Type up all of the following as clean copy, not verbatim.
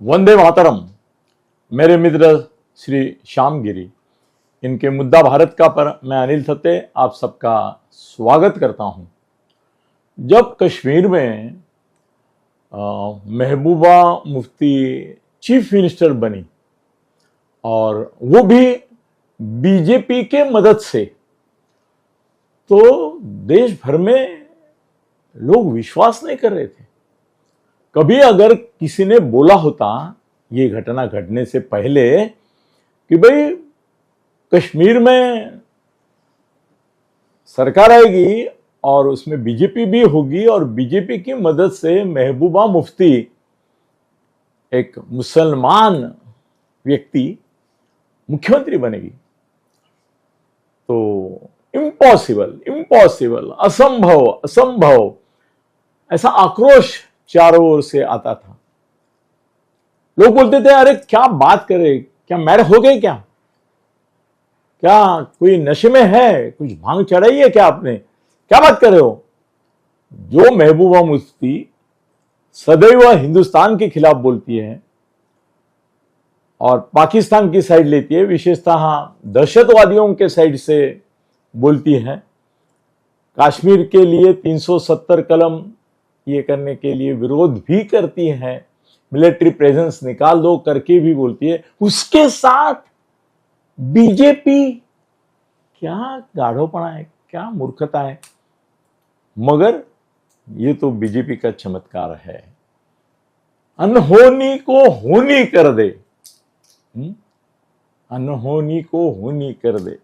वंदे मातरम। मेरे मित्र श्री श्याम गिरी, इनके मुद्दा भारत का पर मैं अनिल थत्ते आप सबका स्वागत करता हूं। जब कश्मीर में महबूबा मुफ्ती चीफ मिनिस्टर बनी और वो भी बीजेपी के मदद से, तो देश भर में लोग विश्वास नहीं कर रहे थे। कभी अगर किसी ने बोला होता ये घटना घटने से पहले कि भाई कश्मीर में सरकार आएगी और उसमें बीजेपी भी होगी और बीजेपी की मदद से महबूबा मुफ्ती एक मुसलमान व्यक्ति मुख्यमंत्री बनेगी, तो इम्पॉसिबल, असंभव असंभव, ऐसा आक्रोश चारों ओर से आता था। लोग बोलते थे अरे क्या बात करे, क्या मैड हो गई, क्या कोई नशे में है, कुछ भांग चढ़ाई है क्या आपने, क्या बात कर रहे हो। जो महबूबा मुफ्ती सदैव हिंदुस्तान के खिलाफ बोलती है और पाकिस्तान की साइड लेती है, विशेषतः दहशतवादियों के साइड से बोलती है, कश्मीर के लिए 370 कलम ये करने के लिए विरोध भी करती है, मिलिट्री प्रेजेंस निकाल दो करके भी बोलती है, उसके साथ बीजेपी, क्या गाढ़ोपना है, क्या मूर्खता है। मगर ये तो बीजेपी का चमत्कार है, अनहोनी को होनी कर दे, अनहोनी को होनी कर दे।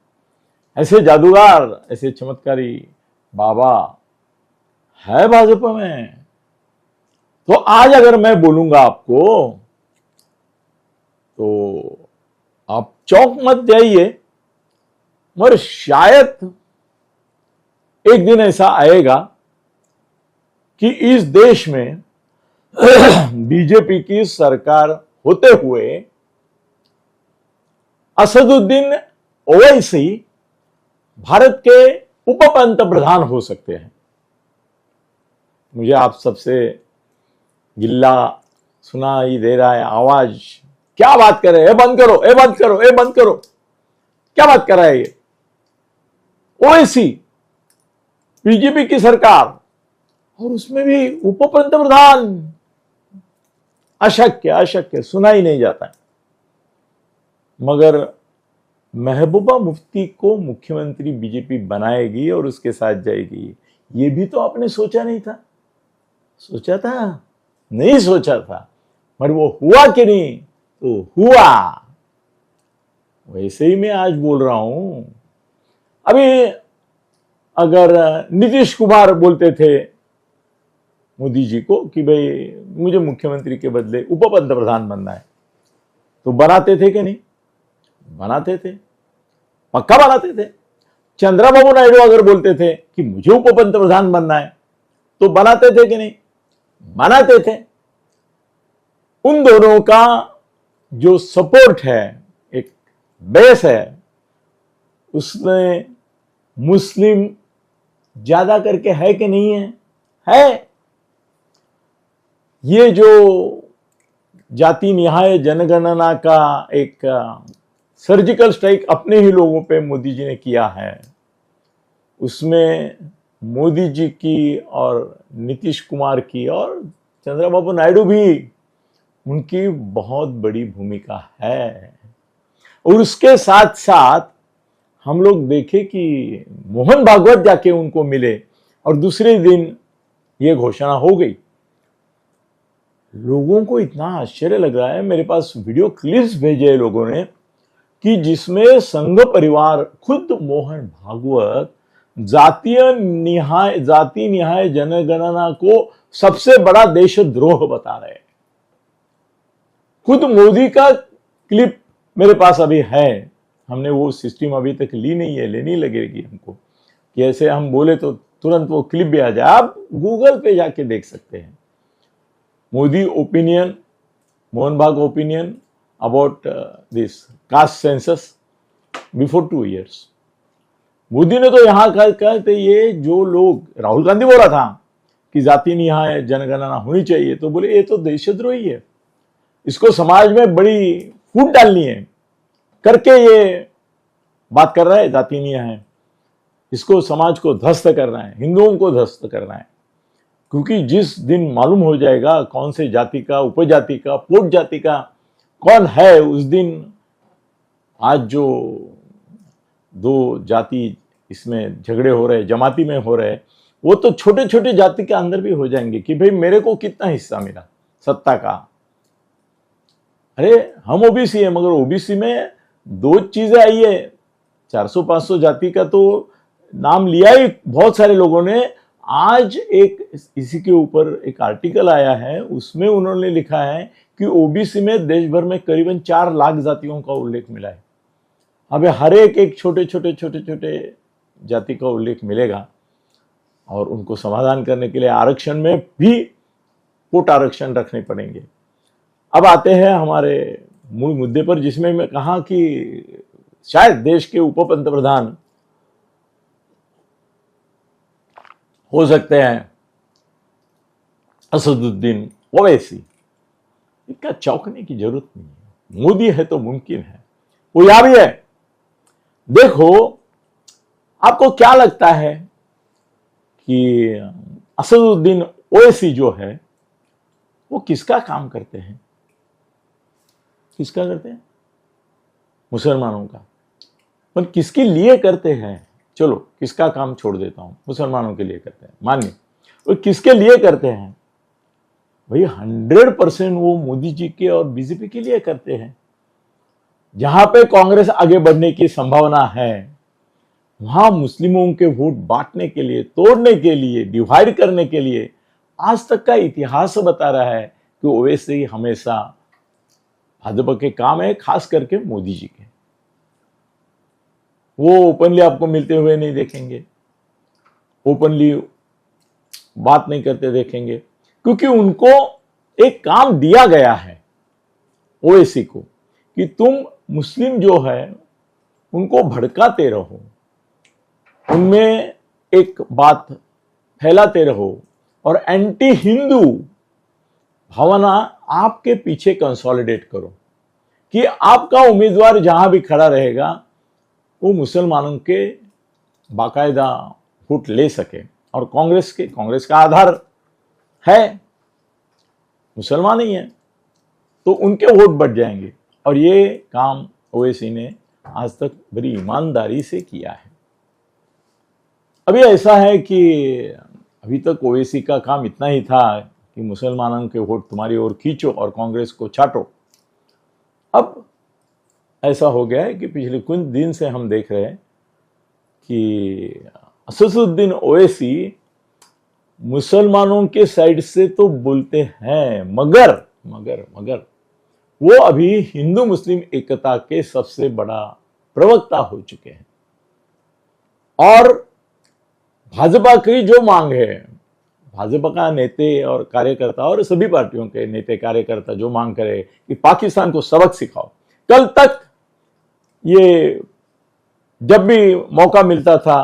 ऐसे जादूगर, ऐसे चमत्कारी बाबा है भाजपा में। तो आज अगर मैं बोलूंगा आपको तो आप चौंक मत जाइए, मगर शायद एक दिन ऐसा आएगा कि इस देश में बीजेपी की सरकार होते हुए असदुद्दीन ओवैसी भारत के उप पंतप्रधान हो सकते हैं। मुझे आप सबसे गिल्ला सुनाई दे रहा है आवाज, क्या बात कर रहे हैं, बंद करो, बंद करो, बंद करो, क्या बात कर रहा है ये। ओवैसी, बीजेपी की सरकार और उसमें भी उप पंतप्रधान, अशक्य, सुना ही नहीं जाता है। मगर महबूबा मुफ्ती को मुख्यमंत्री बीजेपी बनाएगी और उसके साथ जाएगी, ये भी तो आपने सोचा नहीं था। सोचा था? नहीं सोचा था, मगर वो हुआ कि नहीं, तो हुआ। वैसे ही मैं आज बोल रहा हूं। अभी अगर नीतीश कुमार बोलते थे मोदी जी को कि भाई मुझे मुख्यमंत्री के बदले उप पंतप्रधान बनना है, तो बनाते थे कि नहीं? बनाते थे, पक्का बनाते थे। चंद्रबाबू नायडू अगर बोलते थे कि मुझे उप पंतप्रधान बनना है, तो बनाते थे कि नहीं? बनाते थे। उन दोनों का जो सपोर्ट है, एक बेस है, उसमें मुस्लिम ज्यादा करके है कि नहीं है? है। ये जो जाति न्याय जनगणना का एक सर्जिकल स्ट्राइक अपने ही लोगों पे मोदी जी ने किया है, उसमें मोदी जी की और नीतीश कुमार की और चंद्रबाबू नायडू भी, उनकी बहुत बड़ी भूमिका है। और उसके साथ साथ हम लोग देखे कि मोहन भागवत जाके उनको मिले और दूसरे दिन ये घोषणा हो गई। लोगों को इतना आश्चर्य लग रहा है, मेरे पास वीडियो क्लिप्स भेजे लोगों ने कि जिसमें संघ परिवार, खुद मोहन भागवत जाति न्याय जनगणना को सबसे बड़ा देशद्रोह बता रहे हैं। खुद मोदी का क्लिप मेरे पास अभी है, हमने वो सिस्टम अभी तक ली नहीं है, लेनी लगेगी हमको कि ऐसे हम बोले तो तुरंत वो क्लिप भी आ जाए। आप गूगल पे जाके देख सकते हैं। Modi opinion, Mohan Bhagwat opinion about this caste census before 2 years। Modi ने तो यहां कहते ये जो लोग, राहुल गांधी बोला था कि जाति न्याय जनगणना होनी चाहिए, तो बोले ये तो देशद्रोही है। इसको समाज में बड़ी फूट डालनी है करके ये बात कर रहा है, जाति न्याय है। इसको समाज को ध्वस्त करना है, हिंदुओं को ध्वस्त करना है। क्योंकि जिस दिन मालूम हो जाएगा कौन से जाति का, उपजाति का, पोट जाति का कौन है, उस दिन आज जो दो जाति इसमें झगड़े हो रहे, जमाती में हो रहे, वो तो छोटे छोटे जाति के अंदर भी हो जाएंगे कि भाई मेरे को कितना हिस्सा मिला सत्ता का। अरे हम ओबीसी है, मगर ओबीसी में दो चीजें आई है। 400-500 जाति का तो नाम लिया ही बहुत सारे लोगों ने। आज एक इसी के ऊपर एक आर्टिकल आया है, उसमें उन्होंने लिखा है कि ओबीसी में देश भर में करीबन 4 लाख जातियों का उल्लेख मिला है। अब हर एक छोटे छोटे जाति का उल्लेख मिलेगा और उनको समाधान करने के लिए आरक्षण में भी कोट आरक्षण रखने पड़ेंगे। अब आते हैं हमारे मूल मुद्दे पर, जिसमें मैं कहा कि शायद देश के उप पंतप्रधान हो सकते हैं असदुद्दीन ओवैसी। इनका चौंकने की जरूरत नहीं है, मोदी है तो मुमकिन है, वो यहां भी है। देखो, आपको क्या लगता है कि असदुद्दीन ओवैसी जो है वो किसका काम करते हैं? किसका करते हैं? मुसलमानों का। पर किसके लिए करते हैं? चलो किसका काम छोड़ देता हूं, मुसलमानों के लिए करते हैं मानिए। वो किसके लिए करते हैं? भाई 100% वो मोदी जी के और बीजेपी के लिए करते हैं। जहां पे कांग्रेस आगे बढ़ने की संभावना है, वहां मुस्लिमों के वोट बांटने के लिए, तोड़ने के लिए, डिवाइड करने के लिए आज तक का इतिहास बता रहा है कि ओवैसी हमेशा भाजपा के काम है, खास करके मोदी जी के। वो ओपनली आपको मिलते हुए नहीं देखेंगे, ओपनली बात नहीं करते देखेंगे, क्योंकि उनको एक काम दिया गया है ओवैसी को कि तुम मुस्लिम जो है उनको भड़काते रहो, उनमें एक बात फैलाते रहो और एंटी हिंदू भावना आपके पीछे कंसोलिडेट करो कि आपका उम्मीदवार जहां भी खड़ा रहेगा वो मुसलमानों के बाकायदा वोट ले सके। और कांग्रेस का आधार है मुसलमान ही है, तो उनके वोट बढ़ जाएंगे। और ये काम ओवैसी ने आज तक बड़ी ईमानदारी से किया है। अभी ऐसा है कि अभी तक ओवैसी का काम इतना ही था कि मुसलमानों के वोट तुम्हारी ओर खींचो और कांग्रेस को छाटो। अब ऐसा हो गया है कि पिछले कुछ दिन से हम देख रहे हैं कि असदुद्दीन ओवैसी मुसलमानों के साइड से तो बोलते हैं, मगर वो अभी हिंदू मुस्लिम एकता के सबसे बड़ा प्रवक्ता हो चुके हैं। और भाजपा की जो मांग है, भाजपा का नेता और कार्यकर्ता और सभी पार्टियों के नेता कार्यकर्ता जो मांग करे कि पाकिस्तान को सबक सिखाओ। कल तक ये जब भी मौका मिलता था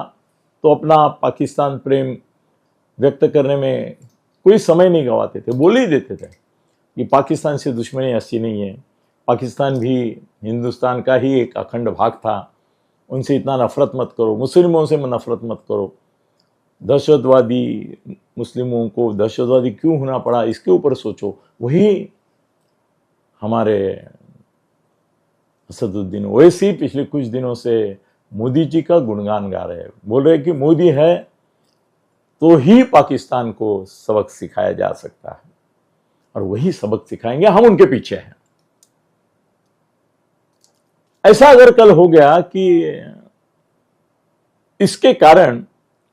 तो अपना पाकिस्तान प्रेम व्यक्त करने में कोई समय नहीं गंवाते थे, बोल ही देते थे कि पाकिस्तान से दुश्मनी अच्छी नहीं है, पाकिस्तान भी हिंदुस्तान का ही एक अखंड भाग था, उनसे इतना नफरत मत करो, मुस्लिमों से नफरत मत करो, दहशतवादी मुस्लिमों को दहशतवादी क्यों होना पड़ा इसके ऊपर सोचो। वही हमारे असदुद्दीन ओवैसी पिछले कुछ दिनों से मोदी जी का गुणगान गा रहे हैं, बोल रहे हैं कि मोदी है तो ही पाकिस्तान को सबक सिखाया जा सकता है, और वही सबक सिखाएंगे, हम उनके पीछे हैं। ऐसा अगर कल हो गया कि इसके कारण,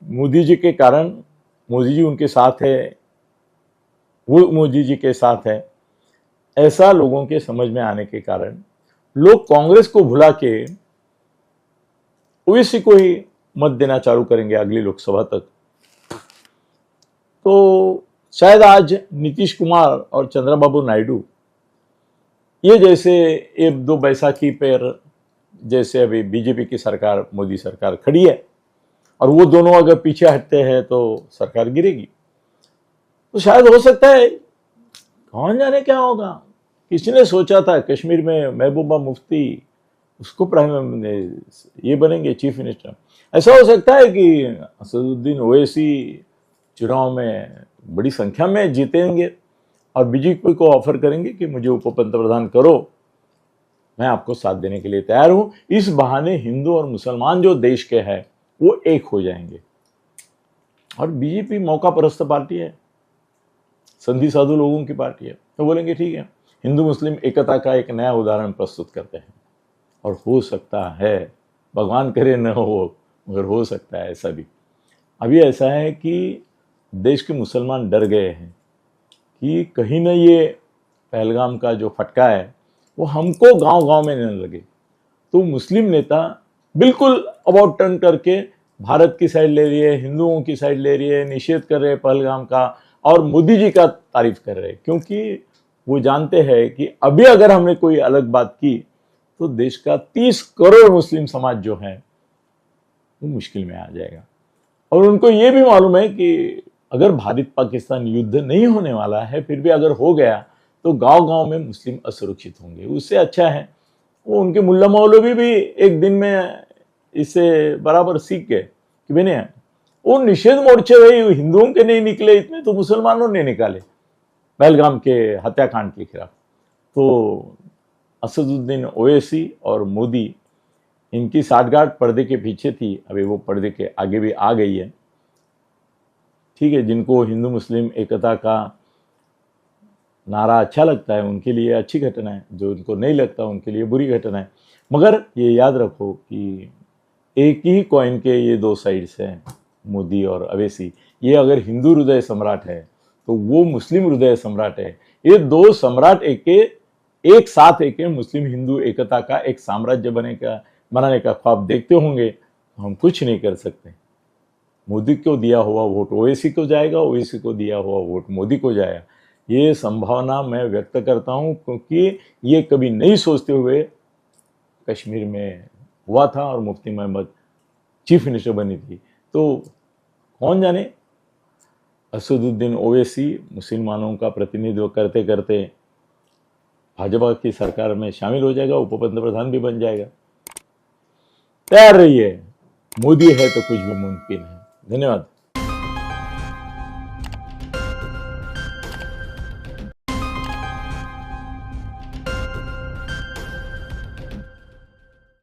मोदी जी के कारण, मोदी जी उनके साथ है, वो मोदी जी के साथ है, ऐसा लोगों के समझ में आने के कारण लोग कांग्रेस को भुला के ओवैसी को ही मत देना चालू करेंगे अगली लोकसभा तक। तो शायद आज नीतीश कुमार और चंद्रबाबू नायडू ये जैसे एक दो बैसाखी पर जैसे अभी बीजेपी की सरकार, मोदी सरकार खड़ी है, और वो दोनों अगर पीछे हटते हैं तो सरकार गिरेगी। तो शायद हो सकता है, कौन जाने क्या होगा। किसने सोचा था कश्मीर में महबूबा मुफ्ती उसको प्राइम ये बनेंगे चीफ मिनिस्टर। ऐसा हो सकता है कि असदुद्दीन ओवैसी चुनाव में बड़ी संख्या में जीतेंगे और बीजेपी को ऑफर करेंगे कि मुझे उप पंतप्रधान करो, मैं आपको साथ देने के लिए तैयार हूं। इस बहाने हिंदू और मुसलमान जो देश के हैं वो एक हो जाएंगे। और बीजेपी मौका परस्त पार्टी है, संधि साधु लोगों की पार्टी है, तो बोलेंगे ठीक है, हिंदू मुस्लिम एकता का एक नया उदाहरण प्रस्तुत करते हैं। और हो सकता है, भगवान करे न हो, मगर हो सकता है ऐसा भी। अभी ऐसा है कि देश के मुसलमान डर गए हैं कि कहीं न ये पहलगाम का जो फटका है वो हमको गांव-गांव में न लगे। तो मुस्लिम नेता बिल्कुल अबाउट टर्न करके भारत की साइड ले रही है, हिंदुओं की साइड ले रही है, निषेध कर रहे हैं पहलगाम का और मोदी जी का तारीफ कर रहे हैं, क्योंकि वो जानते हैं कि अभी अगर हमने कोई अलग बात की तो देश का 30 करोड़ मुस्लिम समाज जो है वो मुश्किल में आ जाएगा। और उनको ये भी मालूम है कि अगर भारत पाकिस्तान युद्ध नहीं होने वाला है, फिर भी अगर हो गया तो गांव-गांव में मुस्लिम असुरक्षित होंगे। उससे अच्छा है वो उनके मुल्ला मौलवी भी एक दिन में इससे बराबर सीख गए कि मैंने वो निषेध मोर्चे भाई हिंदुओं के नहीं निकले, इतने तो मुसलमानों ने निकाले पहलगाम के हत्याकांड के खिलाफ। तो असदुद्दीन ओवैसी और मोदी, इनकी साठगांठ पर्दे के पीछे थी, अभी वो पर्दे के आगे भी आ गई है। ठीक है, जिनको हिंदू मुस्लिम एकता का नारा अच्छा लगता है उनके लिए अच्छी घटना है, जो उनको नहीं लगता उनके लिए बुरी घटना है। मगर ये याद रखो कि एक ही कॉइन के ये दो साइड्स हैं, मोदी और अवैसी। ये अगर हिंदू हृदय सम्राट है तो वो मुस्लिम हृदय सम्राट है। ये दो सम्राट एक साथ एक मुस्लिम हिंदू एकता का एक साम्राज्य बनाने का ख्वाब देखते होंगे, हम कुछ नहीं कर सकते। मोदी को दिया हुआ वोट ओवैसी को जाएगा, ओवैसी को दिया हुआ वोट मोदी को जाएगा। ये संभावना मैं व्यक्त करता हूं, क्योंकि ये कभी नहीं सोचते हुए कश्मीर में हुआ था और मुफ्ती मोहम्मद चीफ मिनिस्टर बनी थी। तो कौन जाने, असदुद्दीन ओवैसी मुसलमानों का प्रतिनिधित्व करते करते भाजपा की सरकार में शामिल हो जाएगा, उप पंतप्रधान भी बन जाएगा। तैयार रहिए, मोदी है तो कुछ भी मुमकिन है। धन्यवाद।